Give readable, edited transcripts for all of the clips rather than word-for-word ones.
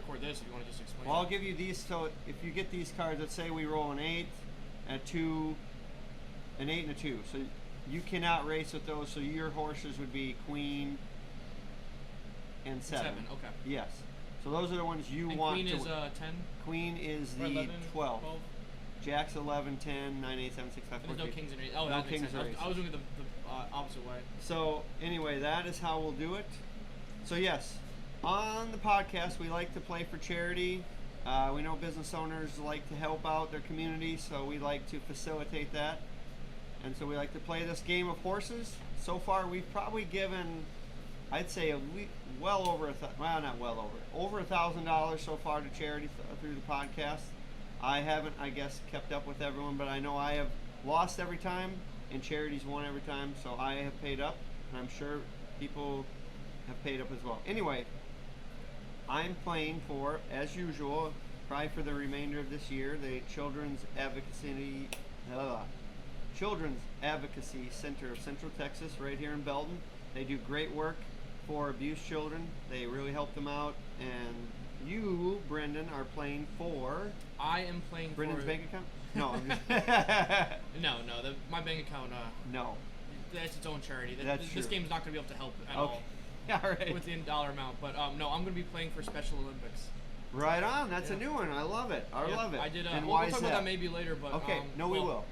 record this if you want to just explain. Well, I'll give you these. So if you get these cards, let's say we roll an 8, a 2, an 8, and a 2. So you cannot race with those. So your horses would be Queen and 7. Okay. Yes. So those are the ones you and want Queen to. Queen is 10. Queen is the 11, 12. Jack's 11, 10, 9, 8, 7, 6, 5, 4, There's no 3. kings and aces. Oh, no that makes kings sense. I was doing it the opposite way. So anyway, that is how we'll do it. So yes, on the podcast we like to play for charity. We know business owners like to help out their community, so we like to facilitate that. And so we like to play this game of horses. So far we've probably given, I'd say, well over over $1,000 so far to charity through the podcast. I haven't, I guess, kept up with everyone, but I know I have lost every time and charities won every time, so I have paid up, and I'm sure people have paid up as well. Anyway, I'm playing for, as usual, probably for the remainder of this year, the Children's Advocacy Center of Central Texas, right here in Belton. They do great work for abused children. They really help them out. And you, Brendan, are playing for... I am playing Brendan's for... bank account? No, I'm just... No, my bank account... no. That's its own charity. That's this true. game's not going to be able to help at all. All right. With the dollar amount. But no, I'm going to be playing for Special Olympics. Right on. That's a new one. I love it. I love it. I did. And we'll why talk is about that? that maybe later. But okay. No, we will.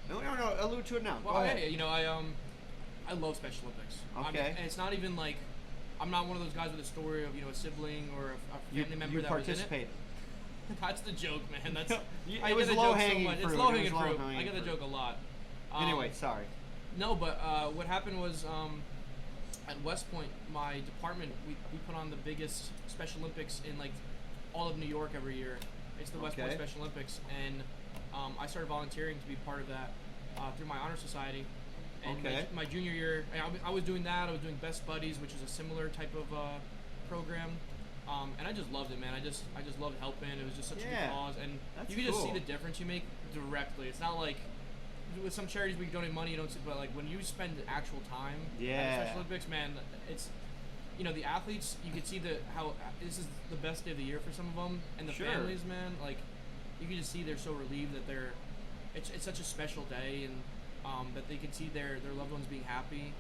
No. Allude to it now. Well, Go ahead. Hey, you know, I love Special Olympics. Okay. And it's not even like I'm not one of those guys with a story of a sibling or a family member that was in it. That's the joke, man. That's it was low hanging fruit. It's low hanging fruit. I get the joke a lot. Anyway, sorry. No, but what happened was at West Point, my department, we put on the biggest Special Olympics in like all of New York every year. It's the West Point Special Olympics, and I started volunteering to be part of that through my honor society. And my junior year, I was doing that. I was doing Best Buddies, which is a similar type of program. And I just loved it, man. I just loved helping. It was just such a good cause, and you can just see the difference you make directly. It's not like with some charities we donate money, you don't see, but like when you spend actual time at the Special Olympics, man, it's the athletes. You can see how this is the best day of the year for some of them, and the families, man. Like you can just see they're so relieved that it's such a special day, and that they can see their loved ones being happy.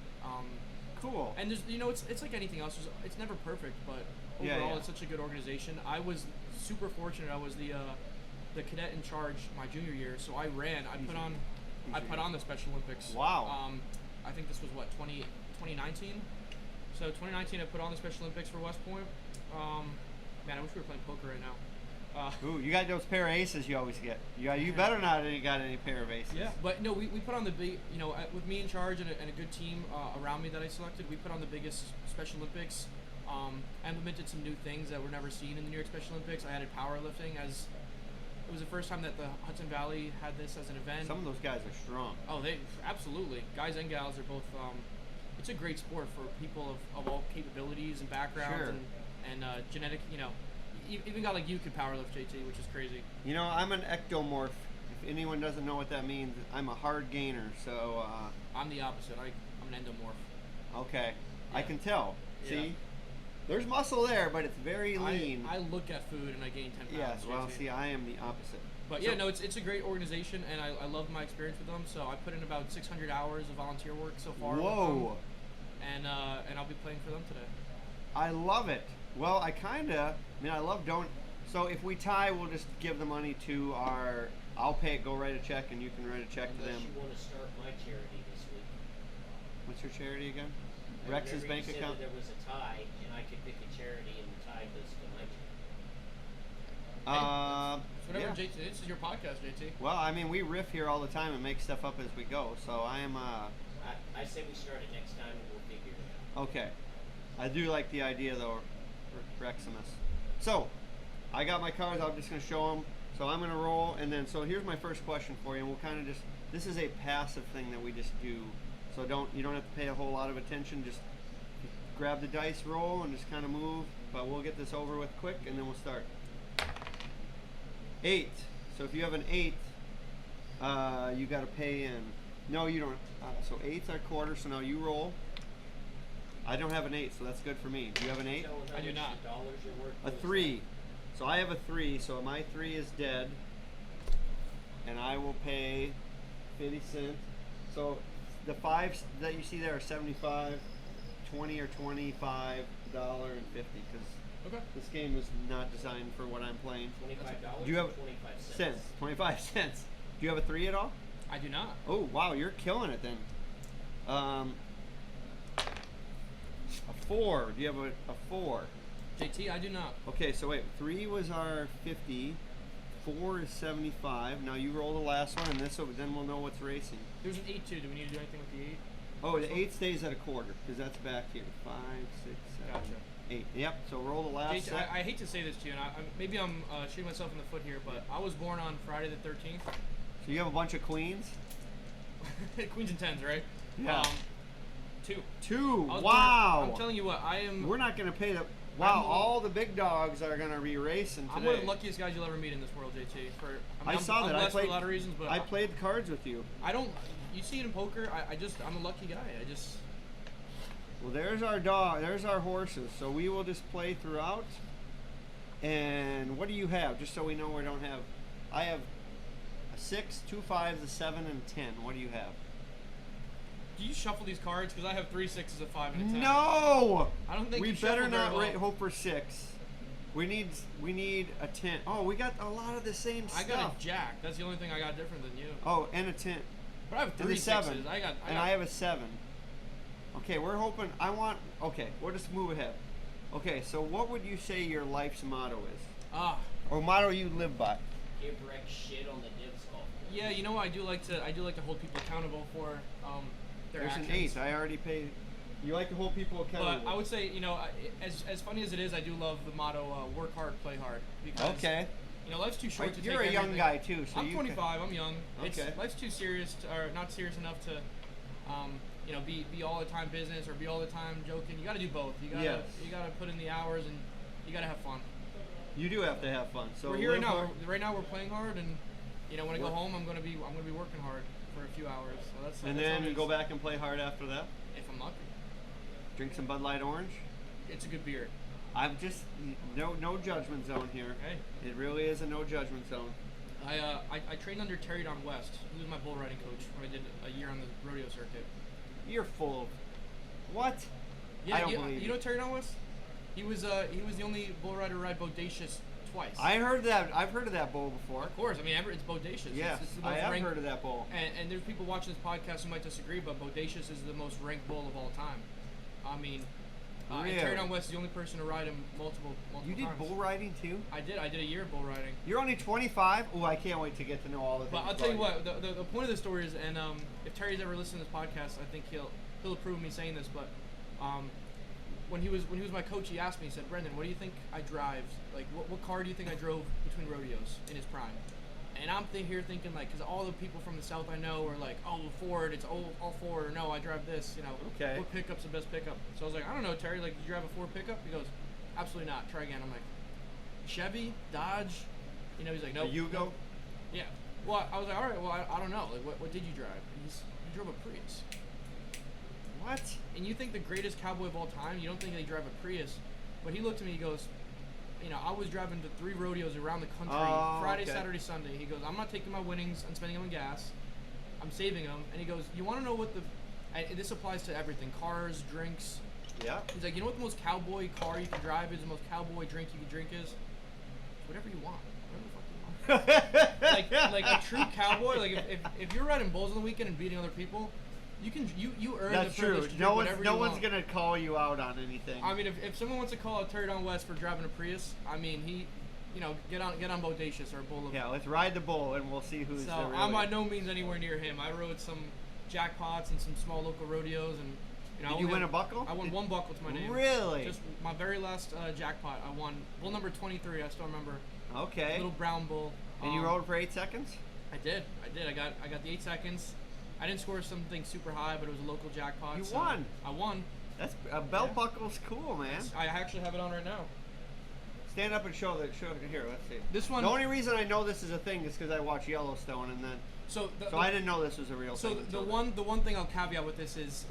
Cool. And there's it's like anything else. It's never perfect, but overall it's such a good organization. I was super fortunate. I was the cadet in charge my junior year, so I ran. I put on the Special Olympics. Wow. I think this was 2019. So 2019, I put on the Special Olympics for West Point. Man, I wish we were playing poker right now. Ooh, you got those pair of aces you always get. You better not have got any pair of aces. Yeah, but no, we put on the big, with me in charge and a good team around me that I selected, we put on the biggest Special Olympics. I implemented some new things that were never seen in the New York Special Olympics. I added powerlifting as it was the first time that the Hudson Valley had this as an event. Some of those guys are strong. Oh, they absolutely. Guys and gals are both. It's a great sport for people of all capabilities and backgrounds and genetic. Even got like you could powerlift, JT, which is crazy. I'm an ectomorph. If anyone doesn't know what that means, I'm a hard gainer. So I'm the opposite. I'm an endomorph. Okay, yeah. I can tell. Yeah. See, there's muscle there, but it's very lean. I look at food and I gain 10 pounds. Yes, well, JT. see, I am the opposite. But it's a great organization, and I love my experience with them. So I put in about 600 hours of volunteer work so far. Whoa! And I'll be playing for them today. I love it. Well, I love so if we tie, we'll just give the money to I'll pay it, go write a check, and you can write a check to them. Unless you want to start my charity this week. What's your charity again? I Rex's bank said account? That there was a tie, and I could pick a charity, and the tie goes to my charity. Whatever, JT. This is your podcast, JT. Well, we riff here all the time and make stuff up as we go, so I am... I say we start it next time, and we'll figure it out. Okay. I do like the idea, though, Reximus. So, I got my cards. I'm just going to show them. So I'm going to roll, and then, so here's my first question for you, and we'll kind of this is a passive thing that we just do. So you don't have to pay a whole lot of attention. Just grab the dice, roll, and just kind of move. But we'll get this over with quick, and then we'll start. 8. So if you have an 8, you got to pay in. No, you don't. So 8's our quarter. So now you roll. I don't have an 8, so that's good for me. Do you have an 8? I do not. A 3. So I have a 3, so my 3 is dead. And I will pay 50 cents. So the 5s that you see there are 75, 20 or $25 and 50 because Okay. this game is not designed for what I'm playing. $25 Do you have or 25 cents? 25 cents. Do you have a 3 at all? I do not. Oh wow, you're killing it then. A 4. Do you have a 4? JT, I do not. Okay, so wait, 3 was our 50. 4 is 75. Now you roll the last one, and then we'll know what's racing. There's an 8 too. Do we need to do anything with the 8? Oh, the 8 stays at a quarter because that's back here. 5, 6, 7, Gotcha. 8. Yep. So roll the last. JT, set. I hate to say this to you, and maybe I'm shooting myself in the foot here, but I was born on Friday the 13th. So you have a bunch of queens. Queens and tens, right? Yeah. 2. 2. I was Wow. born, I'm telling you what, I am. We're not gonna pay the. Wow, all the big dogs are gonna be racing today. I'm one of the luckiest guys you'll ever meet in this world, JT. I saw I'm that. I blessed played for a lot of reasons, but I played cards with you. I don't. You see it in poker. I'm a lucky guy. Well, there's our dog. There's our horses. So we will just play throughout. And what do you have? Just so we know we don't have. I have a 6, 2 5s, a 7, and a 10. What do you have? Do you shuffle these cards? Because I have 3 6s, a 5, and a 10. No. I don't think we you better shuffle not very well. hope for 6. We need a 10. Oh, we got a lot of the same stuff. I got a jack. That's the only thing I got different than you. Oh, and a 10. But I have And 3 a 7. 6s. I have a 7. Okay, we're hoping. Okay, we'll just move ahead. Okay, so what would you say your life's motto is? Or motto you live by? Give Rex shit on the divs golf course. Yeah, you know what? I do like to hold people accountable for their There's actions. an 8. I already paid. You like to hold people accountable. But I would say, as funny as it is, I do love the motto, work hard, play hard. Because, Okay. life's too short to You're take a young everything. guy too, so I'm 25. I'm young. Okay. Life's too serious, or not serious enough to, be all the time business or be all the time joking. You got to do both. You gotta put in the hours and you gotta have fun. You do have to have fun. So we're here right live now. hard. Right now we're playing hard, and when I go home, I'm gonna be working hard for a few hours. So that's And that's then how it is. go back and play hard after that. If I'm lucky. Drink some Bud Light Orange. It's a good beer. I'm just no judgment zone here. Hey. It really is a no judgment zone. I trained under Terry Don West. He was my bull riding coach when I did a year on the rodeo circuit. You're full of what? Yeah, I don't believe you know Terry Don West? He was the only bull rider to ride Bodacious twice. I heard that. I've heard of that bull before. Of course, it's Bodacious. Yes, it's the I most have ranked, heard of that bull. And there's people watching this podcast who might disagree, but Bodacious is the most ranked bull of all time. I mean, and Terry Don West is the only person to ride him multiple You did times. bull riding too? I did a year of bull riding. You're only 25? Oh, I can't wait to get to know all the things. But I'll tell you what, the point of the story is, and if Terry's ever listened to this podcast, I think he'll approve of me saying this, but when he was my coach, he asked me, he said, Brendan, what do you think I drive? Like, what car do you think I drove between rodeos in his prime? And I'm thinking, like, because all the people from the South I know are like, oh, Ford, it's all Ford, or no, I drive this, Okay. What pickup's the best pickup? So I was like, I don't know, Terry, like, did you drive a Ford pickup? He goes, absolutely not, try again. I'm like, Chevy, Dodge, he's like, nope. A Yugo? Nope. Yeah. Well, I was like, all right, well, I don't know, like, what did you drive? And he drove a Prius. What? And you think the greatest cowboy of all time, you don't think they drive a Prius, but he looked at me, he goes, I was driving to 3 rodeos around the country, Friday, okay. Saturday, Sunday. He goes, I'm not taking my winnings and spending them on gas. I'm saving them. And he goes, you want to know what and this applies to everything, cars, drinks. Yeah. He's like, you know what the most cowboy car you can drive is, the most cowboy drink you can drink is? Whatever you want. Whatever the fuck you want. like a true cowboy, like if you're riding bulls on the weekend and beating other people, you earn That's the privilege true. to drink whatever you want. No one's gonna call you out on anything. I mean, if someone wants to call out Terry Don West for driving a Prius, I mean, he, get on Bodacious or Bull of. Yeah, let's ride the bull and we'll see who's So the real. I'm by no means anywhere near him. I rode some jackpots and some small local rodeos, and Did you win a buckle? I won one buckle to my name. Really? Just my very last jackpot. I won bull number 23. I still remember. Okay. Little brown bull. And you rode for 8 seconds? I did. I got the 8 seconds. I didn't score something super high, but it was a local jackpot. You so won. I won. That's a belt buckle's cool, man. I actually have it on right now. Stand up and show it here. Let's see. This one. The only reason I know this is a thing is because I watch Yellowstone, and then. So I didn't know this was a real thing. So the one thing I'll caveat with this is,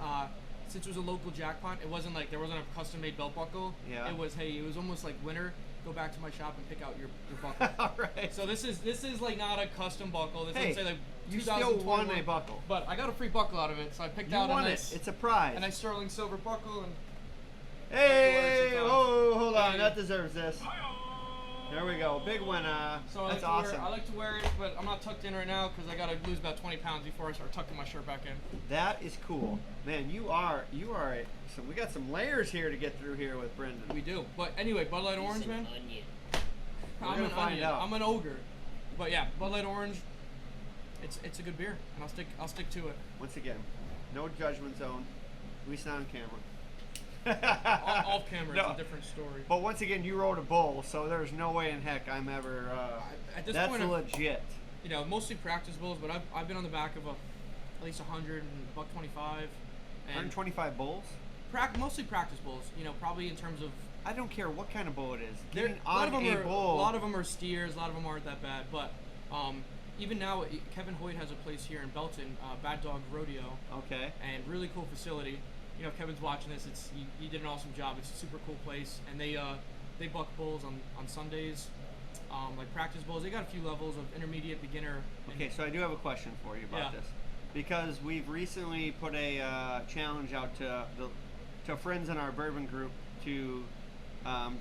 since it was a local jackpot, it wasn't like there wasn't a custom made belt buckle. Yeah. It was almost like winner. go back to my shop and pick out your buckle. All right. So this is like not a custom buckle. This Hey, doesn't say like you still won 2021, a buckle. but I got a free buckle out of it, so I picked You out won a nice, It's a prize. a nice sterling silver buckle. And Hey! Buckle Oh, hold on. Hey. That deserves this. There we go. Big winner. so That's I awesome. like to wear it, but I'm not tucked in right now because I gotta lose about 20 pounds before I start tucking my shirt back in. That is cool, man. You are a. So we got some layers here to get through here with Brendan. We do. But anyway, Bud Light Orange, He's an man. onion. We're I'm gonna an find onion. out. I'm an ogre. But yeah, Bud Light Orange. It's a good beer, and I'll stick to it. Once again, no judgment zone. At least not on camera. Off camera, No. it's a different story. But once again, you rode a bull, so there's no way in heck I'm ever. At this That's point, legit. you know, mostly practice bulls, but I've been on the back of at least 100 and buck 25, and 125 bulls. mostly practice bulls. You know, probably in terms of I don't care what kind of bull it is. There- Getting a lot on of them a are bull. a lot of them are steers. A lot of them aren't that bad. But even now, Kevin Hoyt has a place here in Belton, Bad Dog Rodeo, Okay. and really cool facility. You know, if Kevin's watching this. He did an awesome job. It's a super cool place, and they buck bulls on Sundays, like practice bulls. They got a few levels of intermediate, beginner. and- Okay, so I do have a question for you about Yeah. this, because we've recently put a challenge out to friends in our bourbon group to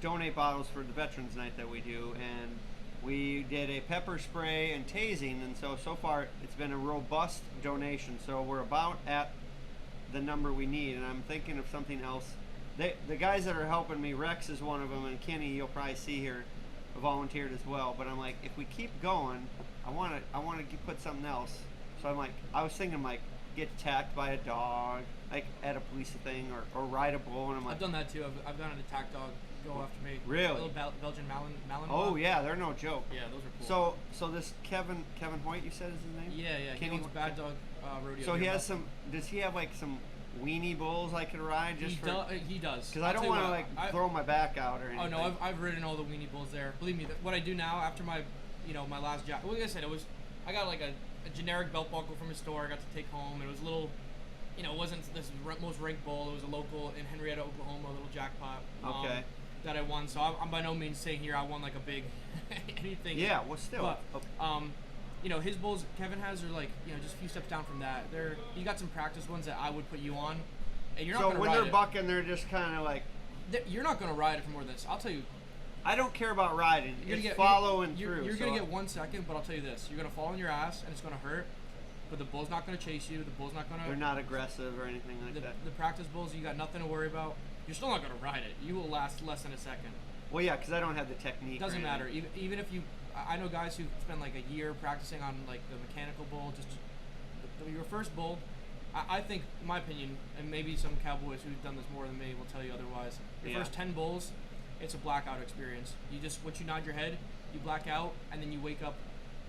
donate bottles for the Veterans Night that we do, and we did a pepper spray and tasing, and so far it's been a robust donation. So we're about at the number we need, and I'm thinking of something else. The guys that are helping me, Rex is one of them, and Kenny, you'll probably see here, volunteered as well. But I'm like, if we keep going, I want to put something else. So I'm like, I was thinking like get attacked by a dog, like at a police thing, or ride a bull, and I'm like, I've done that too. I've done an attack dog go after me. Really? A little Belgian Malinois. oh yeah, they're no joke. Yeah, those are cool. So this Kevin Hoyt, you said is his name? Yeah. Kenny He owns Bad Dog Rodeo. So he here in has some. Does he have like some weenie bulls I could ride just for? He does. Because I don't want to throw my back out or anything. Oh no, I've ridden all the weenie bulls there. Believe me, what I do now after my, my last job. Like I said, I got like a generic belt buckle from a store. I got to take home. And it was a little, it wasn't this most ranked bull. It was a local in Henrietta, Oklahoma, a little jackpot. Okay. That I won. So I'm by no means saying here I won like a big anything. Yeah, well still. But, his bulls Kevin has are like, just a few steps down from that. You got some practice ones that I would put you on, and you're not so gonna when ride they're it. bucking, they're just kind of like. You're not gonna ride it for more than this. I'll tell you. I don't care about riding. You're It's gonna get, following you're, through. You're so gonna get 1 second, but I'll tell you this: you're gonna fall on your ass, and it's gonna hurt. But the bull's not gonna chase you. The bull's not gonna. They're not aggressive or anything like that. The practice bulls, you got nothing to worry about. You're still not gonna ride it. You will last less than a second. Well, yeah, because I don't have the technique. Doesn't or matter. anything. Even if you, I know guys who spend like a year practicing on like the mechanical bull. Just your first bull, I think, in my opinion, and maybe some cowboys who've done this more than me will tell you otherwise. Your Yeah. first 10 bulls, it's a blackout experience. Once you nod your head, you black out, and then you wake up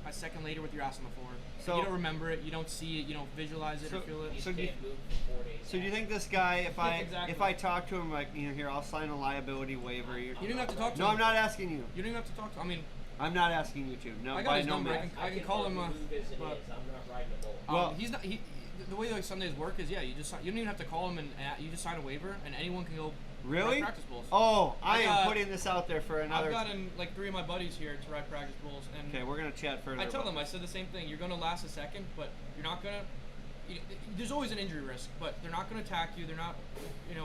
a second later with your ass on the floor. So- you don't remember it, you don't see it, you don't visualize it or feel it. You So do you- can't move for 4 days. So do you think this guy, Exactly. if I talk to him like, here, I'll sign a liability waiver. You don't even have to talk to No, him. I'm not asking you. You don't even have to talk to him. I'm not asking you to. No, I got by his no number. means. I can call him, Move as it but- is. I'm not riding a bull. Well- he's not. The way like Sundays work is, you don't even have to call him, and you just sign a waiver, and anyone can go Really? ride practice bulls. Oh, I am got- putting this out there for another. I've gotten like 3 of my buddies here to ride practice bulls, and Okay, we're gonna chat further. I tell about- them, I said the same thing. You're gonna last a second, but you're not gonna. There's always an injury risk, but they're not gonna attack you. They're not,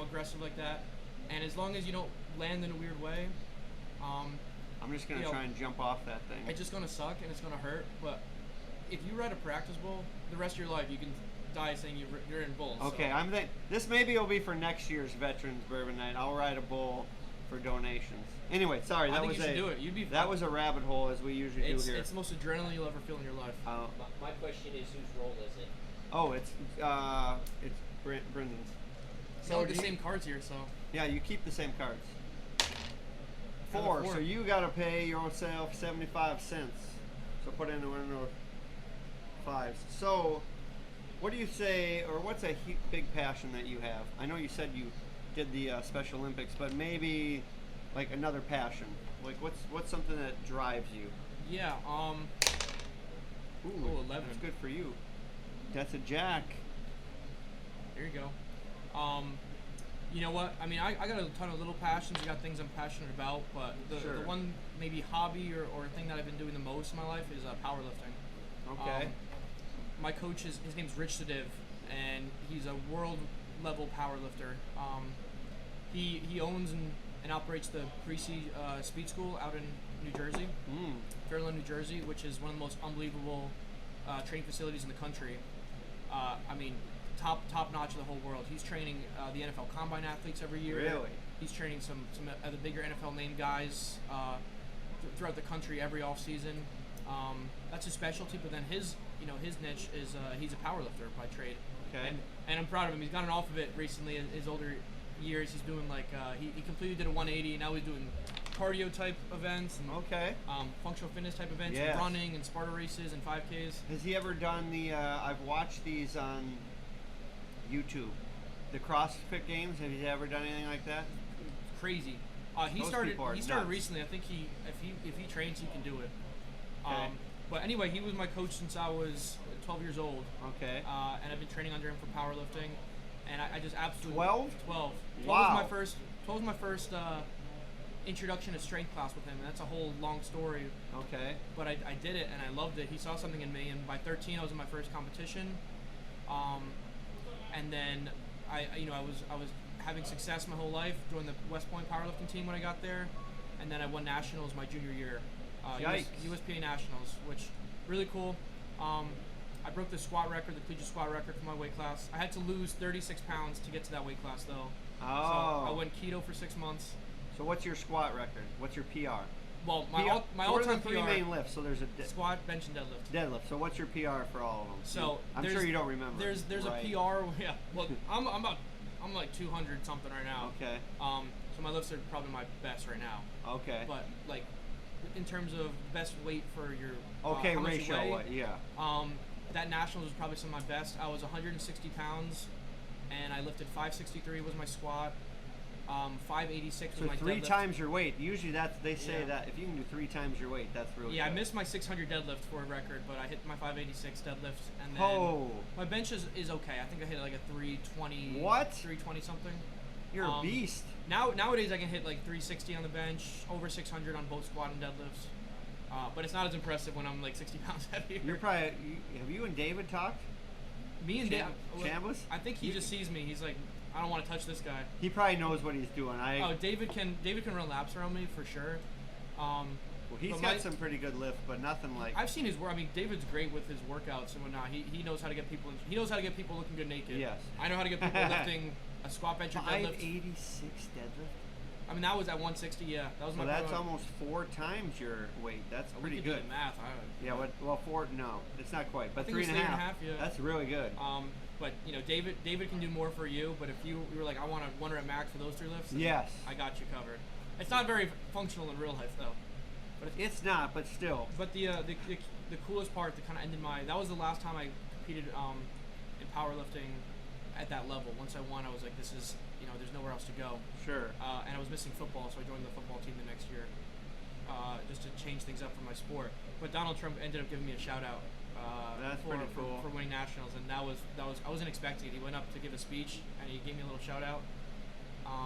aggressive like that. And as long as you don't land in a weird way, I'm just gonna you know, try and jump off that thing. it's just gonna suck and it's gonna hurt. But if you ride a practice bull, the rest of your life you can die saying you're in bulls. Okay, so. I'm thinking this maybe will be for next year's Veterans Bourbon Night. I'll ride a bull for donations. Anyway, sorry, I that think was you should do it. You'd be. that was a rabbit hole as we usually It's do here. the most adrenaline you'll ever feel in your life. My question is, whose role is it? Oh, it's Brendan's. It's not like do the you- same cards here, so. Yeah, you keep the same cards. Another 4, four. so you gotta pay yourself 75 cents. So put in one of those 5s. So, what do you say, or what's a big passion that you have? I know you said you did the Special Olympics, but maybe like another passion. Like what's something that drives you? Yeah. Ooh, Oh, 11. That's good for you. That's a jack. There you go. You know what? I mean, I got a ton of little passions. I got things I'm passionate about, but Sure. the one maybe hobby or thing that I've been doing the most in my life is powerlifting. Okay. My coach his name's Rich Sadiv, and he's a world level powerlifter. He owns and operates the Creekside Speed School out in New Jersey, Fairlawn, New Jersey, which is one of the most unbelievable training facilities in the country. I mean, top notch of the whole world. He's training the NFL Combine athletes every year. Really? He's training some of the bigger NFL name guys throughout the country every off season. That's his specialty. But then his niche is he's a powerlifter by trade. Okay. And I'm proud of him. He's gotten off of it recently. In his older years, he's doing like he completely did a 180. And now he's doing cardio type events and Okay. Functional fitness type events, Yes. and running and Sparta races and 5Ks. Has he ever done the? I've watched these on YouTube. The CrossFit Games. Have you ever done anything like that? Crazy. He Those started people are nuts. recently. I think if he trains, he can do it. Okay. But anyway, he was my coach since I was 12 years old. Okay. And I've been training under him for powerlifting, and I just absolutely 12? 12 Wow. was my first introduction to strength class with him, and that's a whole long story. Okay. But I did it, and I loved it. He saw something in me, and by 13, I was in my first competition. And then I was having success my whole life. Joined the West Point powerlifting team when I got there, and then I won nationals my junior year. Yikes. USPA nationals, which really cool. I broke the squat record, the collegiate squat record for my weight class. I had to lose 36 pounds to get to that weight class, though. Oh. So I went keto for 6 months. So what's your squat record? What's your PR? Well, PR my what are all-time the three PR, main lifts? So there's a squat, bench, and deadlift. deadlift. So what's your PR for all of them? So I'm there's- sure you don't remember. There's right? a PR. Yeah. Well, I'm like 200 something right now. Okay. So my lifts are probably my best right now. Okay. But like, in terms of best weight for your Okay, how much you ratio. weigh, What? Yeah. that nationals was probably some of my best. I was 160 pounds, and I lifted 563 was my squat. 586 was So my three deadlift. times your weight. Usually they say Yeah. that if you can do 3 times your weight, that's really Yeah, I good. missed my 600 deadlift for a record, but I hit my 586 deadlift, and then Oh. my bench is okay. I think I hit like a 320. What? 320 something. You're a beast. Nowadays I can hit like 360 on the bench, over 600 on both squat and deadlifts. But it's not as impressive when I'm like 60 pounds heavier. You're probably. Have you and David talked? Me and Chambliss? I think he just sees me. He's like, I don't want to touch this guy. He probably knows what he's doing. David can run laps around me for sure. Well, he's but got some pretty good lift, but nothing like. I've seen his work. I mean, David's great with his workouts and whatnot. He knows how to get people. He knows how to get people looking good naked. Yes. I know how to get people lifting a squat, bench, or deadlift. 586 deadlift. I mean, that was at 160. Yeah, that was So my. that's pro- almost 4 times your weight. That's we pretty could do good. the math. I, Yeah. Well, 4. No, it's not quite, but think three it's and a 3.5, half. yeah. That's really good. But you know, David can do more for you. But if you were like, I want a 1 rep max for those 3 lifts, then Yes. I got you covered. It's not very functional in real life though. But It's not, but still. But the coolest part that kind of ended that was the last time I competed in powerlifting at that level. Once I won, I was like, this is, there's nowhere else to go. Sure. And I was missing football, so I joined the football team the next year, just to change things up for my sport. But Donald Trump ended up giving me a shout out. That's for, pretty cool. for winning nationals, and that was I wasn't expecting it. He went up to give a speech, and he gave me a little shout out.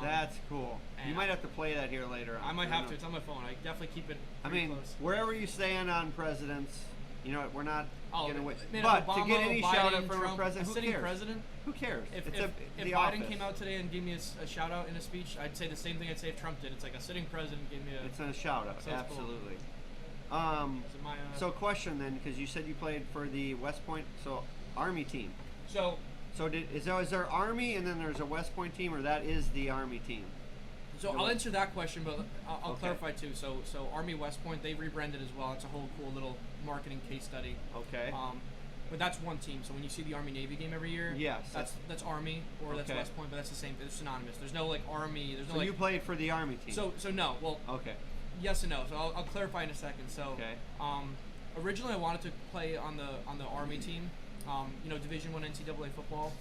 That's cool. You and might have to play that here later on. I might don't have know. to. It's on my phone. I definitely keep it. I pretty mean, close. wherever you stand on presidents, we're not gonna win. man, But Obama, to get any Biden, shout out from Trump, a president, who sitting cares? president. Who cares? If it's Biden the office. came out today and gave me a shout out in a speech, I'd say the same thing I'd say if Trump did. It's like a sitting president gave me a. It's a shout out. So it's cool. Absolutely. Is it my, So question then, because you said you played for the West Point, Army team. So Is there Army and then there's a West Point team, or that is the Army team? I'll answer that question, but I'll Okay. clarify too. So Army West Point, they rebranded as well. It's a whole cool little marketing case study. Okay. But that's one team. So when you see the Army Navy game every year, Yes. that's Army or that's Okay. West Point, but that's the same. It's synonymous. There's no like Army. There's no So like. you played for the Army team. So no. Well, Okay. yes and no. So I'll clarify in a second. So Okay. originally I wanted to play on the Army team, Division I NCAA football,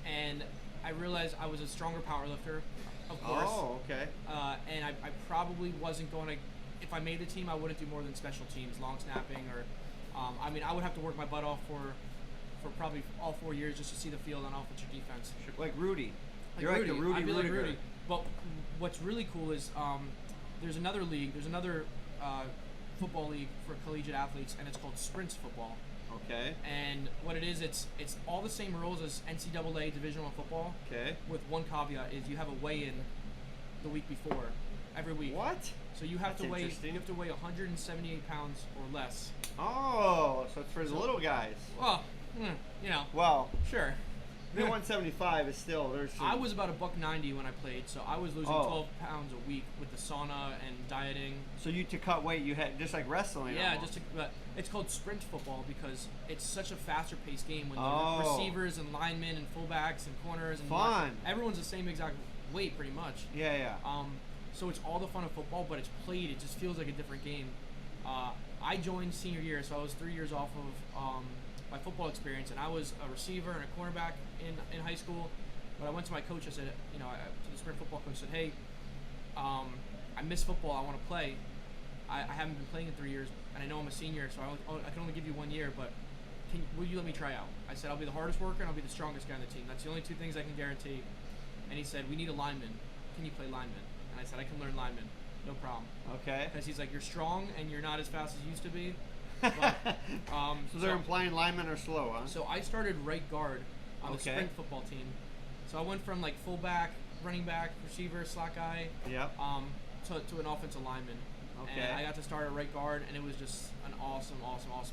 and I realized I was a stronger powerlifter, of course. Oh, okay. And I probably wasn't going to. If I made the team, I wouldn't do more than special teams, long snapping, or I would have to work my butt off for probably all 4 years just to see the field on offense or defense. Like Rudy. You're like the Rudy I'd be like Rudiger. Rudy. But what's really cool is there's another league. There's another football league for collegiate athletes, and it's called Sprints football. Okay. And what it is, it's all the same rules as NCAA Division I football. Okay. With one caveat is you have a weigh-in the week before, every week. What? So you have That's to weigh interesting. 178 pounds or less. Oh, so it's for the little guys. Well, you know, Well, sure. the 175 is still there's. Some, I was about $190 when I played, so I was losing 12 pounds a week with the sauna and dieting. So you to cut weight, you had just like wrestling. Yeah, almost. but it's called sprint football because it's such a faster paced game when the Oh. receivers and linemen and fullbacks and corners and Fun. everyone's the same exact weight pretty much. Yeah. So it's all the fun of football, but it's played. It just feels like a different game. I joined senior year, so I was 3 years off of my football experience, and I was a receiver and a cornerback in high school. But I went to my coach. I said, to the sprint football coach, I said, hey, I miss football. I want to play. I haven't been playing in 3 years, and I know I'm a senior, so I can only give you 1 year, but will you let me try out? I said, I'll be the hardest worker, and I'll be the strongest guy on the team. That's the only two things I can guarantee. And he said, we need a lineman. Can you play lineman? And I said, I can learn lineman. No problem. Okay. Because he's like, you're strong, and you're not as fast as you used to be. But, So they're implying linemen are slow, huh? So I started right guard on the Okay. sprint football team. So I went from like fullback, running back, receiver, slot guy, Yep. to an offensive lineman. Okay. And I got to start at right guard, and it was just an awesome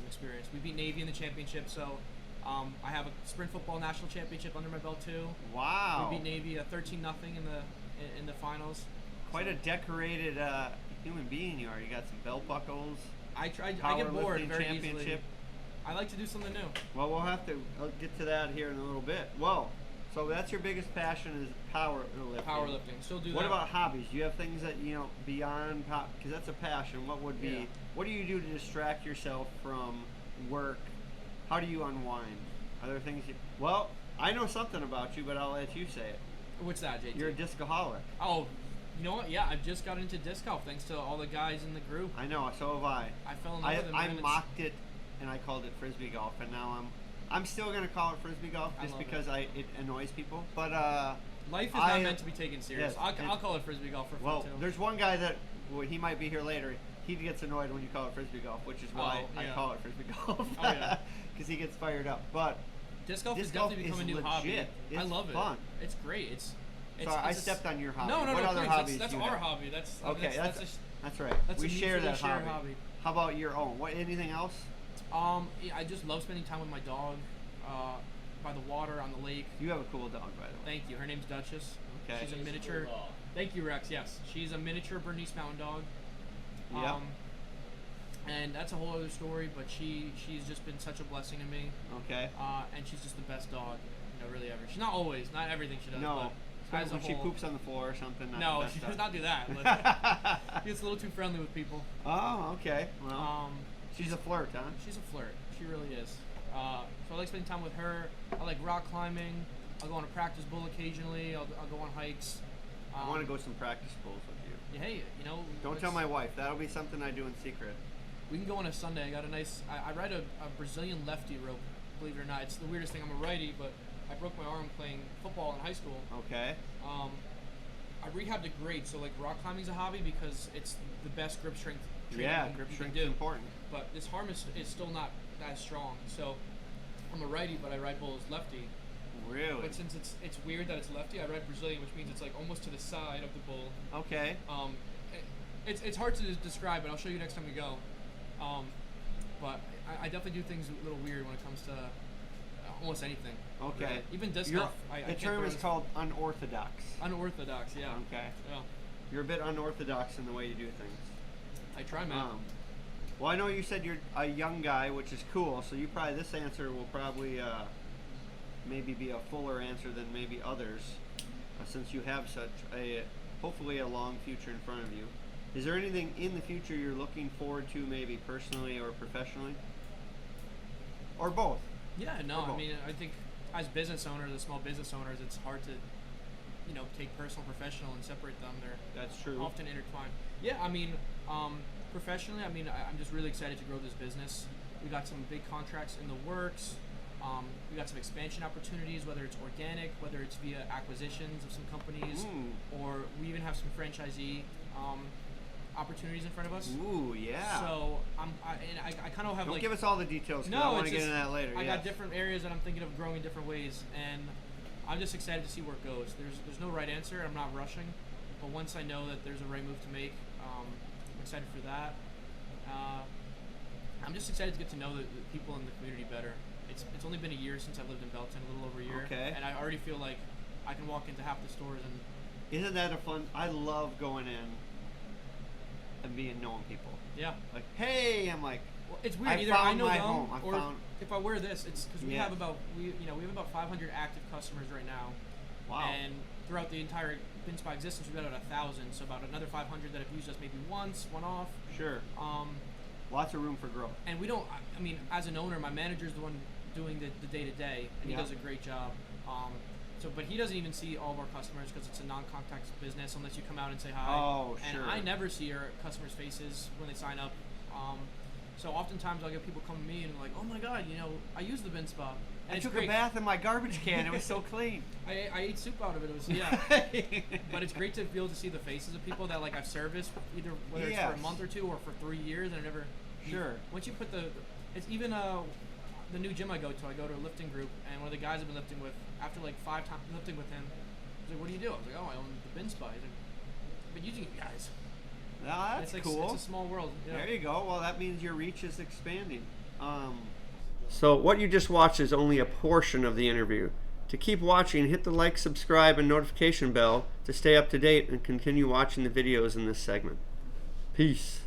experience. We beat Navy in the championship, so I have a sprint football national championship under my belt too. Wow. We beat Navy 13-0 in the finals. Quite a decorated human being you are. You got some belt buckles. I get bored Powerlifting very championship. easily. I like to do something new. Well, we'll have to get to that here in a little bit. Well, so that's your biggest passion is powerlifting. Powerlifting, still do What that. about hobbies? Do you have things that beyond because that's a passion? What would be? Yeah. What do you do to distract yourself from work? How do you unwind? Are there things you? Well, I know something about you, but I'll let you say it. What's that, JT? You're a discoholic. Oh, you know what? Yeah, I just got into disc golf thanks to all the guys in the group. I know. So have I. I fell in love with it. I man. mocked it, and I called it frisbee golf, and now I'm still gonna call it frisbee golf I just love because it annoys people. But Life is not meant to be taken serious. yes, I'll call it frisbee golf for well, fun too. there's one guy that he might be here later. He gets annoyed when you call it frisbee golf, which is why Oh, I yeah. call it frisbee golf. Oh, yeah. Because he gets fired up. But Disc golf disc has definitely golf become a is new hobby. legit. I It's love fun. it. It's great. It's sorry, I it's a- stepped on your hobby. No, what other please. hobbies That's do you our have? hobby. That's Okay, that's that's right. that's we a share mutually that shared hobby. hobby. How about your own? What? Anything else? Yeah, I just love spending time with my dog, by the water on the lake. You have a cool dog, by the way. Thank you. Her name's Duchess. Okay. She's a She's a miniature. cool dog. Thank you, Rex. Yes, she's a miniature Bernese Mountain Dog. Yep. And that's a whole other story, but she's just been such a blessing to me. Okay. And she's just the best dog, really ever. She's not always, not everything she does. No. but as a When she whole, poops on the floor or something. Not No, the best she dog. does not do that. But she gets a little too friendly with people. Oh, okay. Well, she's a flirt, huh? She's a flirt. She really is. So I like spending time with her. I like rock climbing. I'll go on a practice bull occasionally. I'll go on hikes. I want to go some practice pools with you. Hey, Don't tell my wife. That'll be something I do in secret. We can go on a Sunday. I got a nice. I ride a Brazilian lefty rope. Believe it or not, it's the weirdest thing. I'm a righty, but I broke my arm playing football in high school. Okay. I rehabbed it great. So like rock climbing's a hobby because it's the best grip strength. training Yeah, you grip can strength do. is important. But this arm is still not as strong. So I'm a righty, but I ride bulls lefty. Really? But since it's weird that it's lefty, I ride Brazilian, which means it's like almost to the side of the bull. Okay. It's hard to describe, but I'll show you next time we go. But I definitely do things a little weird when it comes to almost anything. Okay. Really. Even disc golf. The term is called unorthodox. Unorthodox. Yeah. Okay. Yeah. You're a bit unorthodox in the way you do things. I try, man. Well, I know you said you're a young guy, which is cool. So this answer will probably maybe be a fuller answer than maybe others, since you have such hopefully a long future in front of you. Is there anything in the future you're looking forward to, maybe personally or professionally, or both? Yeah. No. Or both? I mean, I think as business owners, as small business owners, it's hard to take personal and professional and separate them. They're That's true. often intertwined. Yeah. I mean, professionally, I'm just really excited to grow this business. We got some big contracts in the works. We got some expansion opportunities, whether it's organic, whether it's via acquisitions of some companies, or we even have some franchisee opportunities in front of us. Ooh, yeah. So I kind of have Don't give us all the details. 'Cause no, I want to it's get just, into that later. I yes. got different areas that I'm thinking of growing different ways, and I'm just excited to see where it goes. There's no right answer. I'm not rushing, but once I know that there's a right move to make, I'm excited for that. I'm just excited to get to know the people in the community better. It's only been a year since I've lived in Belton, a little over a year, Okay. and I already feel like I can walk into half the stores and Isn't that a fun? I love going in and knowing people. yeah. Like, hey, I'm like, Well, it's weird. I Either I found know my them, home. I or found- if I wear this, it's because we Yes. have about 500 active customers right now. wow. And throughout the entire Bin Spa existence, we've got about 1,000, so about another 500 that have used us maybe once, one off. Sure. Lots of room for growth. And we don't. I mean, as an owner, my manager's the one doing the day to day, and he Yeah. does a great job. But he doesn't even see all of our customers because it's a non-contact business unless you come out and say hi. Oh, And sure. I never see our customers' faces when they sign up. So oftentimes I'll get people come to me and like, oh my God, I use the Bin Spa. And I it's took great. a bath in my garbage can. It was so clean. I ate soup out of it. It was yeah. But it's great to be able to see the faces of people that like I've serviced, either whether it's for a Yes. month or two or for 3 years, and I've never. Sure. Once you put it's even the new gym I go to a lifting group, and one of the guys I've been lifting with, after like 5 times lifting with him, he's like, "What do you do?" I was like, "Oh, I own the Bin Spa." He's like, "I've been using you guys." Now, And that's it's like, cool. It's a small world. Yeah. There you go. Well, that means your reach is expanding. So what you just watched is only a portion of the interview. To keep watching, hit the like, subscribe, and notification bell to stay up to date and continue watching the videos in this segment. Peace.